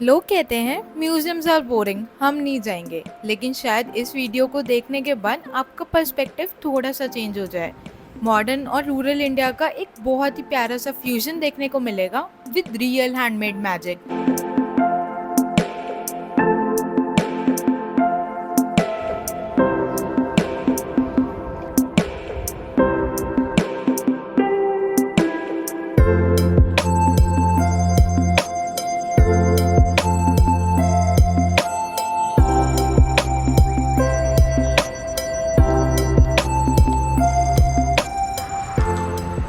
लोग कहते हैं म्यूजियम्स आर बोरिंग, हम नहीं जाएंगे। लेकिन शायद इस वीडियो को देखने के बाद आपका पर्सपेक्टिव थोड़ा सा चेंज हो जाए। मॉडर्न और रूरल इंडिया का एक बहुत ही प्यारा सा फ्यूजन देखने को मिलेगा with real handmade magic.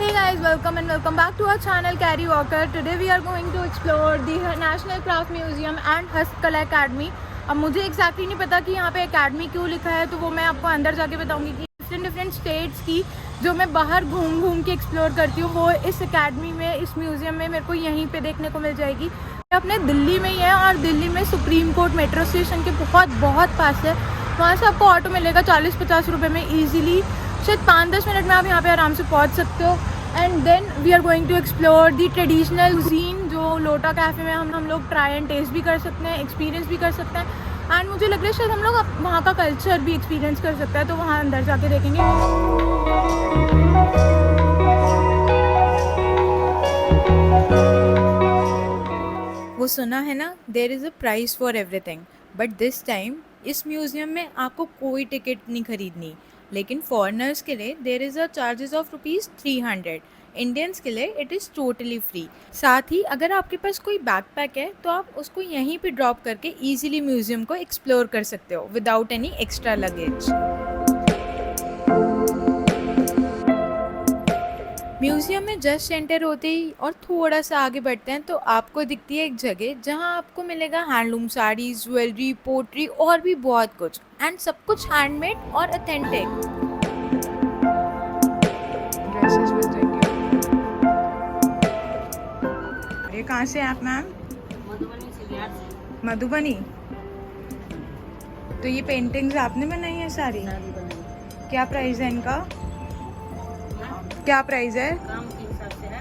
Hey guys, welcome and welcome back to our channel Carry Walker. Today we are going to explore the National Craft Museum and हस्तकला Academy. अब मुझे exactly नहीं पता कि यहाँ पे academy क्यों लिखा है, तो वो मैं आपको अंदर जाके बताऊंगी कि डिफरेंट स्टेट्स की जो मैं बाहर घूम घूम के एक्सप्लोर करती हूँ वो इस अकेडमी में, इस म्यूज़ियम में मेरे को यहीं पे देखने को मिल जाएगी। अपने दिल्ली में ही है और दिल्ली में सुप्रीम कोर्ट मेट्रो स्टेशन के बहुत पास है। वहाँ से आपको ऑटो मिलेगा 40-50 रुपये में ईजिली। शायद 5-10 मिनट में आप यहाँ पे आराम से पहुँच सकते हो। And then we are going to explore the traditional cuisine जो लोटा कैफ़े में हम लोग ट्राई एंड टेस्ट भी कर सकते हैं, एक्सपीरियंस भी कर सकते हैं। एंड मुझे लग रहा है शायद हम लोग वहाँ का कल्चर भी एक्सपीरियंस कर सकते हैं, तो वहाँ अंदर जाके देखेंगे। वो सुना है ना, there is a price for everything, but this time इस म्यूज़ियम में आपको कोई टिकट नहीं खरीदनी। लेकिन फॉरेनर्स के लिए there is a charges of ₹300। Indians के लिए इट इज़ टोटली फ्री। साथ ही अगर आपके पास कोई बैकपैक है तो आप उसको यहीं पे ड्रॉप करके इजीली म्यूज़ियम को एक्सप्लोर कर सकते हो without any extra luggage. Museum में जस्ट एंटर होते ही और थोड़ा सा आगे बढ़ते हैं तो आपको दिखती है एक जगह जहां आपको मिलेगा हैंडलूम साड़ीज, ज्वेलरी, पोट्री और भी बहुत कुछ, एंड सब कुछ हैंडमेड और ऑथेंटिक। ड्रेसेस मिल जाएंगे। ये कहाँ से हैं आप मैम? मधुबनी से, बिहार से। मधुबनी। तो ये पेंटिंग्स आपने बनाई है सारी? सारी बनाई। क्या प्राइस है इनका? क्या प्राइस है? काम के हिसाब से है।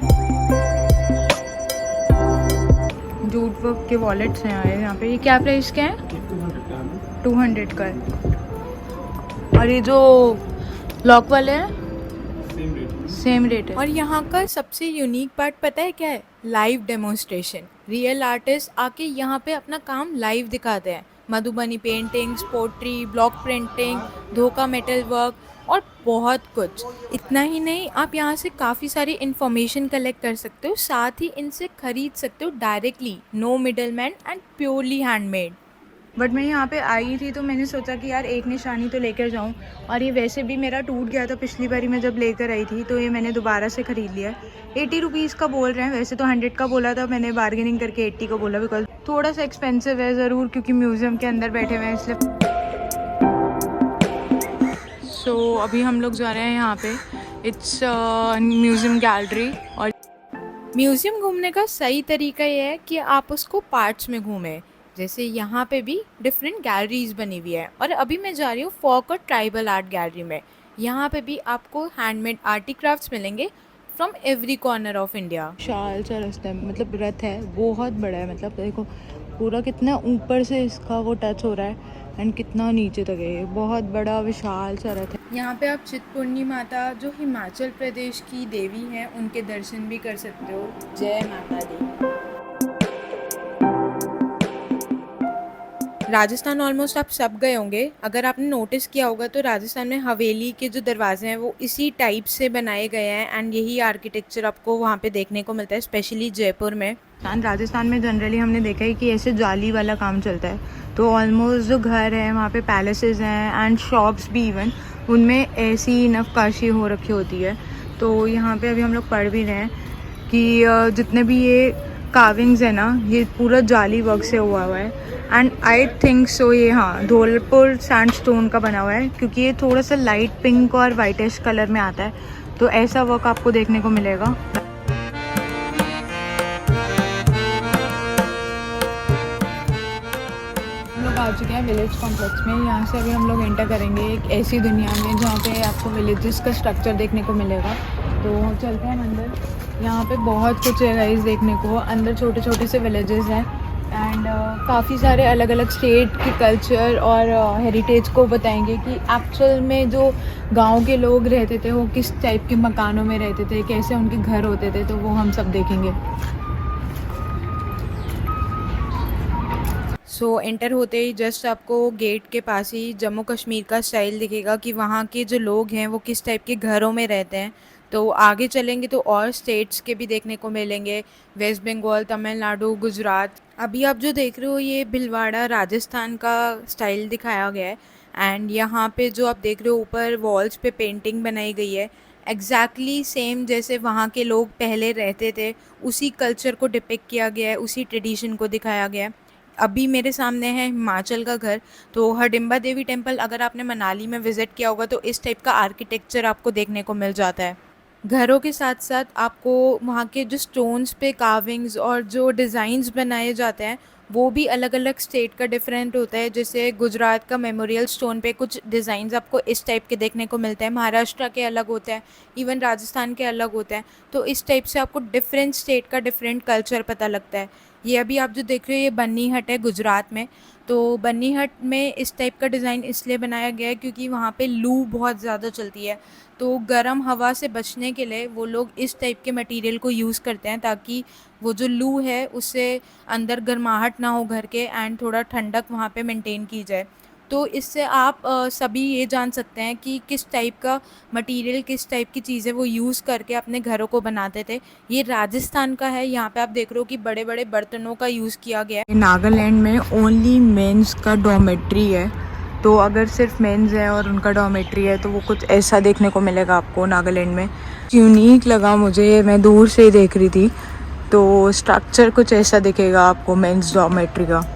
जूट वर्क के वॉलेट्स हैं आए यहाँ पे। ये क्या प्राइस के हैं? 200 का है। और ये जो लॉक वाले हैं सेम रेट है। और यहाँ का सबसे यूनिक पार्ट पता है क्या है? Live demonstration. रियल आर्टिस्ट आके यहाँ पे अपना काम लाइव दिखाते हैं। Madhubani paintings, pottery, block printing, Dhokra metal work और बहुत कुछ। इतना ही नहीं, आप यहाँ से काफ़ी सारी इन्फॉर्मेशन कलेक्ट कर सकते हो, साथ ही इनसे खरीद सकते हो directly, no middle man and purely handmade. But मैं यहाँ पे आई थी तो मैंने सोचा कि यार एक निशानी तो लेकर जाऊँ, और ये वैसे भी मेरा टूट गया था पिछली बारी मैं जब लेकर आई थी, तो ये मैंने दोबारा से ख़रीद लिया। 80 रुपीज़ का बोल रहे हैं, वैसे तो 100 का बोला था, मैंने बार्गेनिंग करके 80 का बोला, बिकॉज थोड़ा सा एक्सपेंसिव है ज़रूर, क्योंकि म्यूज़ियम के अंदर बैठे हुए हैं इसलिए। सो अभी हम लोग जा रहे हैं यहाँ पे, इट्स म्यूज़ियम गैलरी। और म्यूज़ियम घूमने का सही तरीका ये है कि आप उसको पार्ट्स में घूमें। जैसे यहाँ पे भी डिफरेंट गैलरीज बनी हुई है, और अभी मैं जा रही हूँ फोक और ट्राइबल आर्ट गैलरी में। यहाँ पे भी आपको हैंडमेड आर्टी क्राफ्ट्स मिलेंगे from every corner of India. विशाल सा रास्ता है, मतलब रथ है, बहुत बड़ा है, मतलब देखो पूरा कितना ऊपर से इसका वो टच हो रहा है एंड कितना नीचे तक है। बहुत बड़ा विशाल सा रथ है। यहाँ पे आप चिंतपूर्णी माता जो हिमाचल प्रदेश की देवी हैं उनके दर्शन भी कर सकते हो। जय माता दी। राजस्थान ऑलमोस्ट आप सब गए होंगे। अगर आपने नोटिस किया होगा तो राजस्थान में हवेली के जो दरवाजे हैं वो इसी टाइप से बनाए गए हैं, एंड यही आर्किटेक्चर आपको वहाँ पे देखने को मिलता है, स्पेशली जयपुर में। राजस्थान में जनरली हमने देखा है कि ऐसे जाली वाला काम चलता है, तो ऑलमोस्ट जो घर है वहाँ पे पैलेसेस हैं एंड शॉप्स भी इवन, उनमें ऐसी नक्काशी हो रखी होती है। तो यहाँ पे अभी हम लोग पढ़ भी रहे हैं कि जितने भी ये कार्विंग्स है ना, ये पूरा जाली वर्क से हुआ है। एंड आई थिंक सो ये हाँ धौलपुर सैंडस्टोन का बना हुआ है, क्योंकि ये थोड़ा सा लाइट पिंक और वाइटिश कलर में आता है, तो ऐसा वर्क आपको देखने को मिलेगा। हम लोग आ चुके हैं विलेज कॉम्प्लेक्स में। यहाँ से अभी हम लोग एंटर करेंगे एक ऐसी दुनिया में जहाँ पे आपको विलेजेस का स्ट्रक्चर देखने को मिलेगा। तो चलते हैं अंदर। यहाँ पे बहुत कुछ है गाइस देखने को। अंदर छोटे छोटे से विलेजेस हैं एंड एंड काफ़ी सारे अलग अलग स्टेट के कल्चर और हेरिटेज को बताएंगे कि एक्चुअल में जो गांव के लोग रहते थे वो किस टाइप के मकानों में रहते थे, कैसे उनके घर होते थे, तो वो हम सब देखेंगे। सो एंटर होते ही जस्ट आपको गेट के पास ही जम्मू कश्मीर का स्टाइल दिखेगा कि वहाँ के जो लोग हैं वो किस टाइप के घरों में रहते हैं। तो आगे चलेंगे तो और स्टेट्स के भी देखने को मिलेंगे, वेस्ट बंगाल, तमिलनाडु, गुजरात। अभी आप जो देख रहे हो ये भिलवाड़ा राजस्थान का स्टाइल दिखाया गया है। एंड यहाँ पे जो आप देख रहे हो ऊपर वॉल्स पे पेंटिंग बनाई गई है, एग्जैक्टली सेम जैसे वहाँ के लोग पहले रहते थे, उसी कल्चर को डिपिक्ट किया गया है, उसी ट्रेडिशन को दिखाया गया है। अभी मेरे सामने है हिमाचल का घर, तो हडिम्बा देवी टेम्पल अगर आपने मनाली में विज़िट किया होगा तो इस टाइप का आर्किटेक्चर आपको देखने को मिल जाता है। घरों के साथ साथ आपको वहाँ के जो स्टोन्स पे कार्विंग्स और जो डिज़ाइंस बनाए जाते हैं वो भी अलग अलग स्टेट का डिफरेंट होता है। जैसे गुजरात का मेमोरियल स्टोन पे कुछ डिज़ाइंस आपको इस टाइप के देखने को मिलते हैं, महाराष्ट्र के अलग होते हैं, इवन राजस्थान के अलग होते हैं। तो इस टाइप से आपको डिफरेंट स्टेट का डिफरेंट कल्चर पता लगता है। ये अभी आप जो देख रहे हो ये बन्नी हट है गुजरात में। तो बन्नी हट में इस टाइप का डिज़ाइन इसलिए बनाया गया है क्योंकि वहाँ पे लू बहुत ज़्यादा चलती है, तो गर्म हवा से बचने के लिए वो लोग इस टाइप के मटेरियल को यूज़ करते हैं ताकि वो जो लू है उससे अंदर गर्माहट ना हो घर के, एंड थोड़ा ठंडक वहाँ पे मेंटेन की जाए। तो इससे आप सभी ये जान सकते हैं कि किस टाइप का मटेरियल, किस टाइप की चीज़ें वो यूज़ करके अपने घरों को बनाते थे। ये राजस्थान का है, यहाँ पे आप देख रहे हो कि बड़े बड़े बर्तनों का यूज़ किया गया है। नागालैंड में ओनली मेंस का डॉर्मेट्री है, तो अगर सिर्फ मेंस है और उनका डॉर्मेट्री है तो वो कुछ ऐसा देखने को मिलेगा आपको नागालैंड में। यूनिक लगा मुझे, मैं दूर से ही देख रही थी, तो स्ट्रक्चर कुछ ऐसा दिखेगा आपको मेंस डॉर्मेट्री का।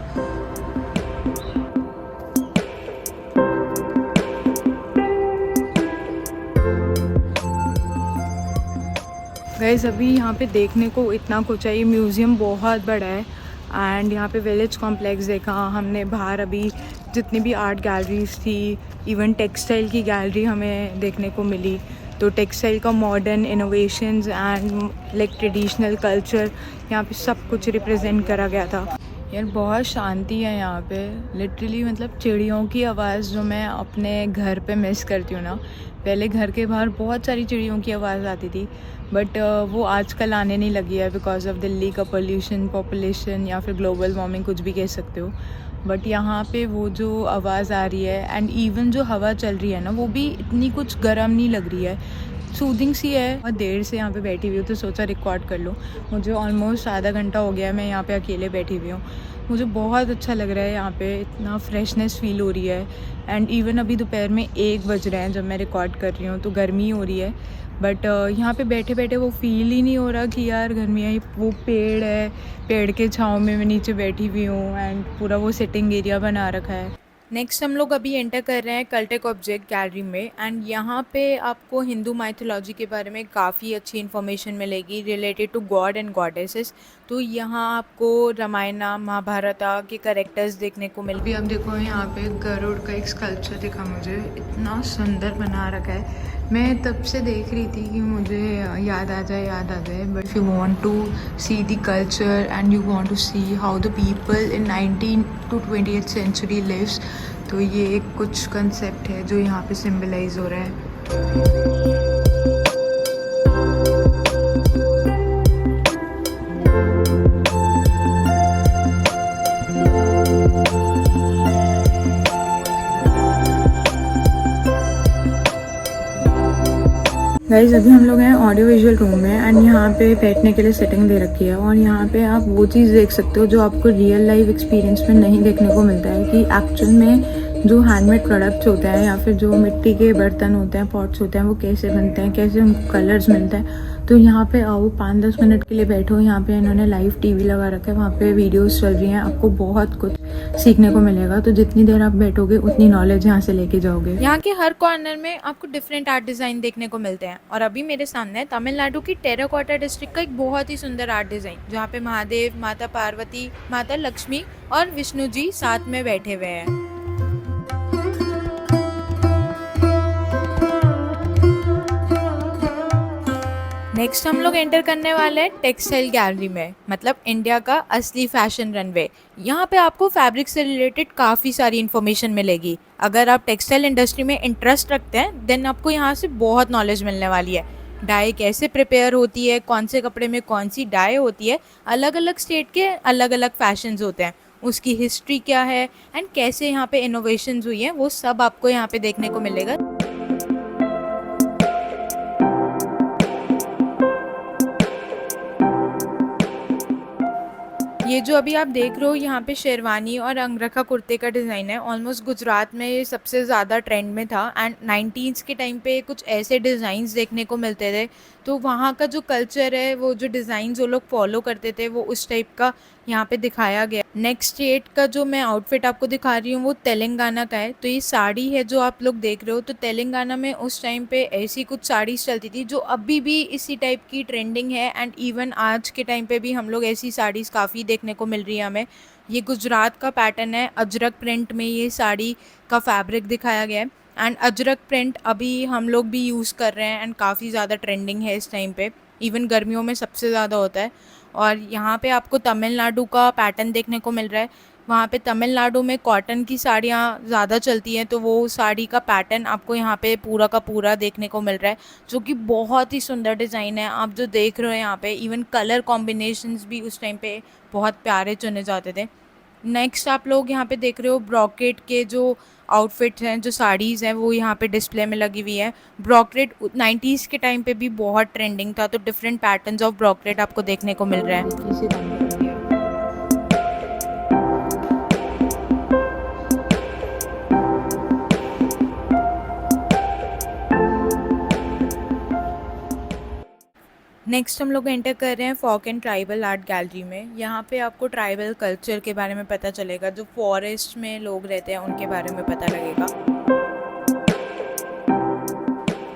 गाइस अभी यहाँ पे देखने को इतना कुछ है, ये म्यूज़ियम बहुत बड़ा है। एंड यहाँ पे विलेज कॉम्प्लेक्स देखा हमने, बाहर अभी जितनी भी आर्ट गैलरीज थी, इवन टेक्सटाइल की गैलरी हमें देखने को मिली। तो टेक्सटाइल का modern innovations and like traditional culture यहाँ पे सब कुछ रिप्रेजेंट करा गया था। यार बहुत शांति है यहाँ पे, लिटरली मतलब चिड़ियों की आवाज़ जो मैं अपने घर पे मिस करती हूँ ना। पहले घर के बाहर बहुत सारी चिड़ियों की आवाज़ आती थी, बट वो आजकल आने नहीं लगी है बिकॉज ऑफ दिल्ली का पोल्यूशन, पॉपुलेशन या फिर ग्लोबल वार्मिंग, कुछ भी कह सकते हो। बट यहाँ पे वो जो आवाज़ आ रही है एंड इवन जो हवा चल रही है ना वो भी इतनी कुछ गर्म नहीं लग रही है, सूदिंग सी है। बहुत देर से यहाँ पे बैठी हुई हूँ तो सोचा रिकॉर्ड कर लूँ। मुझे ऑलमोस्ट आधा घंटा हो गया है मैं यहाँ पे अकेले बैठी हुई हूँ। मुझे बहुत अच्छा लग रहा है यहाँ पे, इतना फ्रेशनेस फील हो रही है। एंड इवन अभी दोपहर में 1 बज रहे हैं जब मैं रिकॉर्ड कर रही हूँ, तो गर्मी हो रही है। बट यहाँ पे बैठे बैठे वो फील ही नहीं हो रहा कि यार गर्मी है। वो पेड़ है, पेड़ के छाँव में मैं नीचे बैठी हुई हूँ एंड पूरा वो सिटिंग एरिया बना रखा है। नेक्स्ट हम लोग अभी एंटर कर रहे हैं कल्टेक ऑब्जेक्ट गैलरी में। एंड यहाँ पे आपको हिंदू माइथोलॉजी के बारे में काफ़ी अच्छी इन्फॉर्मेशन मिलेगी related to god and goddesses. तो यहाँ आपको रामायणा, महाभारता के कैरेक्टर्स देखने को मिल। अभी आप देखो यहाँ पे गरुड़ का एक स्कल्पचर दिखा मुझे, इतना सुंदर बना रखा है। मैं तब से देख रही थी कि मुझे याद आ जाए। But if you want to see the culture and you want to see how the people in 19th to 20th century lives, तो ये एक कुछ कंसेप्ट है जो यहाँ पे सिम्बलाइज हो रहा है। गाइस अभी हम लोग हैं ऑडियो विजुअल रूम में एंड यहाँ पे बैठने के लिए सेटिंग दे रखी है। और यहाँ पे आप वो चीज़ देख सकते हो जो आपको रियल लाइफ एक्सपीरियंस में नहीं देखने को मिलता है, कि एक्चुअल में जो हैंडमेड प्रोडक्ट्स होते हैं या फिर जो मिट्टी के बर्तन होते हैं, पॉट्स होते हैं, वो कैसे बनते हैं, कैसे उनको कलर्स मिलते हैं। तो यहाँ पे आओ 5-10 मिनट के लिए बैठो। यहाँ पे इन्होंने लाइव टीवी लगा रखा है, वहाँ पे वीडियोस चल रही हैं, आपको बहुत कुछ सीखने को मिलेगा। तो जितनी देर आप बैठोगे उतनी नॉलेज यहाँ से लेके जाओगे। यहाँ के हर कॉर्नर में आपको डिफरेंट आर्ट डिज़ाइन देखने को मिलते हैं। और अभी मेरे सामने है तमिलनाडु की टेराकोटा डिस्ट्रिक्ट का एक बहुत ही सुंदर आर्ट डिज़ाइन, जहाँ पे महादेव, माता पार्वती, माता लक्ष्मी और विष्णु जी साथ में बैठे हुए हैं। नेक्स्ट हम लोग एंटर करने वाले हैं टेक्सटाइल गैलरी में, मतलब इंडिया का असली फैशन रनवे। यहाँ पे आपको फैब्रिक से रिलेटेड काफ़ी सारी इन्फॉर्मेशन मिलेगी। अगर आप टेक्सटाइल इंडस्ट्री में इंटरेस्ट रखते हैं देन आपको यहाँ से बहुत नॉलेज मिलने वाली है। डाई कैसे प्रिपेयर होती है, कौन से कपड़े में कौन सी डाई होती है, अलग अलग स्टेट के अलग अलग फैशंस होते हैं, उसकी हिस्ट्री क्या है एंड कैसे यहाँ पे इनोवेशंस हुई हैं, वो सब आपको यहाँ पे देखने को मिलेगा। ये जो अभी आप देख रहे हो यहाँ पे शेरवानी और अंगरखा कुर्ते का डिज़ाइन है। ऑलमोस्ट गुजरात में ये सबसे ज़्यादा ट्रेंड में था एंड 90s के टाइम पे कुछ ऐसे डिज़ाइंस देखने को मिलते थे, तो वहाँ का जो कल्चर है, वो जो डिज़ाइंस वो लोग फॉलो करते थे, वो उस टाइप का यहाँ पे दिखाया गया। नेक्स्ट स्टेट का जो मैं आउटफिट आपको दिखा रही हूँ वो तेलंगाना का है। तो ये साड़ी है जो आप लोग देख रहे हो, तो तेलंगाना में उस टाइम पे ऐसी कुछ साड़ीज़ चलती थी जो अभी भी इसी टाइप की ट्रेंडिंग है एंड इवन आज के टाइम पे भी हम लोग ऐसी साड़ीज़ काफ़ी देखने को मिल रही है हमें। ये गुजरात का पैटर्न है, अजरक प्रिंट में ये साड़ी का फैब्रिक दिखाया गया है एंड अजरक प्रिंट अभी हम लोग भी यूज़ कर रहे हैं एंड काफ़ी ज़्यादा ट्रेंडिंग है इस टाइम पे, इवन गर्मियों में सबसे ज़्यादा होता है। और यहाँ पे आपको तमिलनाडु का पैटर्न देखने को मिल रहा है। वहाँ पे तमिलनाडु में कॉटन की साड़ियाँ ज़्यादा चलती हैं, तो वो साड़ी का पैटर्न आपको यहाँ पे पूरा का पूरा देखने को मिल रहा है, जो कि बहुत ही सुंदर डिज़ाइन है। आप जो देख रहे हो यहाँ पे, इवन कलर कॉम्बिनेशंस भी उस टाइम पे बहुत प्यारे चुने जाते थे। नेक्स्ट आप लोग यहाँ पे देख रहे हो ब्रॉकेट के जो आउटफिट्स हैं, जो साड़ीज़ हैं, वो यहाँ पे डिस्प्ले में लगी हुई है। ब्रॉकेट 90s के टाइम पे भी बहुत ट्रेंडिंग था, तो डिफरेंट पैटर्न्स ऑफ ब्रॉकेट आपको देखने को मिल रहा है। नेक्स्ट हम लोग एंटर कर रहे हैं फोक एंड ट्राइबल आर्ट गैलरी में। यहाँ पे आपको ट्राइबल कल्चर के बारे में पता चलेगा, जो फॉरेस्ट में लोग रहते हैं उनके बारे में पता लगेगा।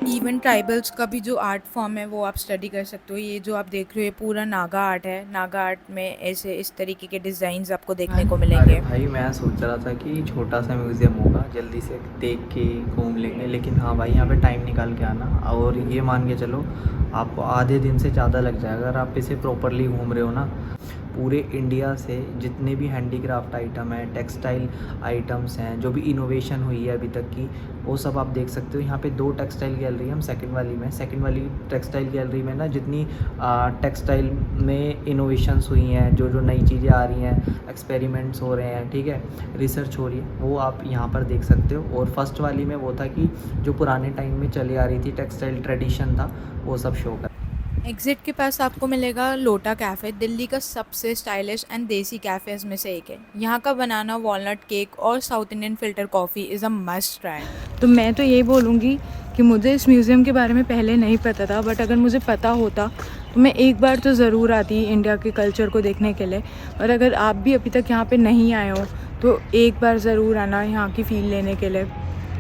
इवन ट्राइबल्स का भी जो आर्ट फॉर्म है वो आप स्टडी कर सकते हो। ये जो आप देख रहे हो ये पूरा नागा आर्ट है। नागा आर्ट में ऐसे इस तरीके के डिज़ाइंस आपको देखने को मिलेंगे। अरे भाई मैं सोच रहा था कि छोटा सा म्यूज़ियम होगा, जल्दी से देख के घूम लेंगे, लेकिन हाँ भाई यहाँ पे टाइम निकाल के आना, और ये मान के चलो आपको आधे दिन से ज़्यादा लग जाएगा अगर आप इसे प्रॉपरली घूम रहे हो ना। पूरे इंडिया से जितने भी हैंडीक्राफ्ट आइटम हैं, टेक्सटाइल आइटम्स हैं, जो भी इनोवेशन हुई है अभी तक की, वो सब आप देख सकते हो। यहाँ पे 2 टेक्सटाइल गैलरी हम सेकंड वाली टेक्सटाइल गैलरी में ना, जितनी टेक्सटाइल में इनोवेशंस हुई हैं, जो जो नई चीज़ें आ रही हैं, एक्सपेरिमेंट्स हो रहे हैं, ठीक है, रिसर्च हो रही है, वो आप यहाँ पर देख सकते हो। और फर्स्ट वाली में वो था कि जो पुराने टाइम में चली आ रही थी टेक्सटाइल ट्रेडिशन था, वो सब शो कर। एग्ज़िट के पास आपको मिलेगा लोटा कैफ़े, दिल्ली का सबसे स्टाइलिश एंड देसी कैफ़ेज़ में से एक है। यहाँ का बनाना वॉलनट केक और south Indian filter coffee is a must try. तो मैं तो यही बोलूँगी कि मुझे इस म्यूज़ियम के बारे में पहले नहीं पता था, बट अगर मुझे पता होता तो मैं एक बार तो ज़रूर आती इंडिया के कल्चर को देखने के लिए। और अगर आप भी अभी तक यहाँ पे नहीं आए हो तो एक बार ज़रूर आना यहाँ की फ़ील लेने के लिए,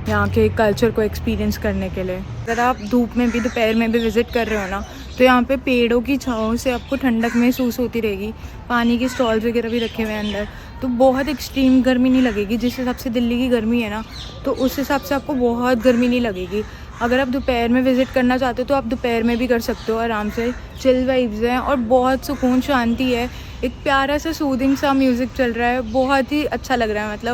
यहाँ के कल्चर को एक्सपीरियंस करने के लिए। अगर आप धूप में भी, दोपहर में भी विज़िट कर रहे हो ना, तो यहाँ पे पेड़ों की छाँव से आपको ठंडक महसूस होती रहेगी। पानी के स्टॉल्स वगैरह भी रखे हुए हैं अंदर, तो बहुत एक्सट्रीम गर्मी नहीं लगेगी। जिस हिसाब से दिल्ली की गर्मी है ना, तो उस हिसाब से आपको बहुत गर्मी नहीं लगेगी। अगर आप दोपहर में विज़िट करना चाहते हो तो आप दोपहर में भी कर सकते हो आराम से। चिल वाइब्स हैं और बहुत सुकून शांति है। एक प्यारा सा सूदिंग सा म्यूज़िक चल रहा है, बहुत ही अच्छा लग रहा है। मतलब